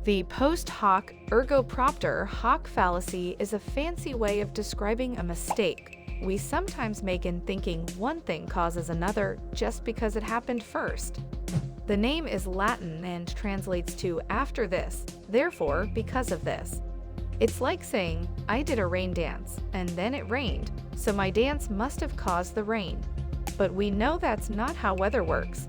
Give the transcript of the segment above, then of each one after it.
The post hoc ergo propter hoc fallacy is a fancy way of describing a mistake we sometimes make in thinking one thing causes another just because it happened first. The name is Latin and translates to after this, therefore because of this. It's like saying, I did a rain dance, and then it rained, so my dance must have caused the rain. But we know that's not how weather works.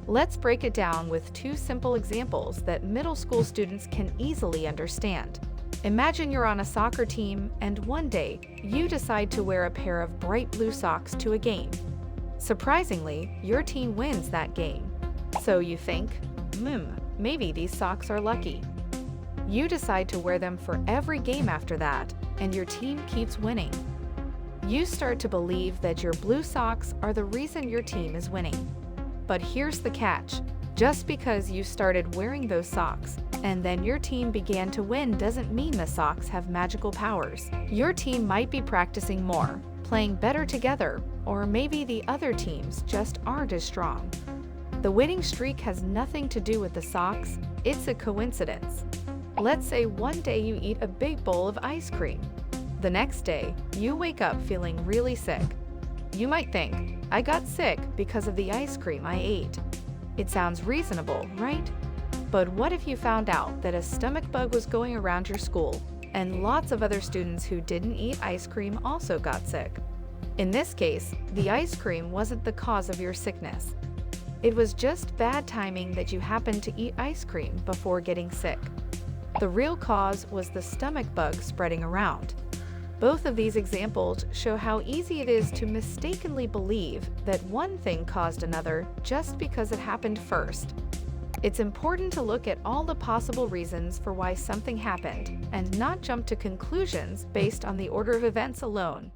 Let's break it down with two simple examples that middle school students can easily understand. Imagine you're on a soccer team and one day you decide to wear a pair of bright blue socks to a game. Surprisingly, your team wins that game. So you think, maybe these socks are lucky. You decide to wear them for every game after that, and your team keeps winning. You start to believe that your blue socks are the reason your team is winning. But here's the catch. Just because you started wearing those socks, and then your team began to win doesn't mean the socks have magical powers. Your team might be practicing more, playing better together, or maybe the other teams just aren't as strong. The winning streak has nothing to do with the socks, it's a coincidence. Let's say one day you eat a big bowl of ice cream. The next day, you wake up feeling really sick. You might think, I got sick because of the ice cream I ate. It sounds reasonable, right? But what if you found out that a stomach bug was going around your school, and lots of other students who didn't eat ice cream also got sick? In this case, the ice cream wasn't the cause of your sickness. It was just bad timing that you happened to eat ice cream before getting sick. The real cause was the stomach bug spreading around. Both of these examples show how easy it is to mistakenly believe that one thing caused another just because it happened first. It's important to look at all the possible reasons for why something happened and not jump to conclusions based on the order of events alone.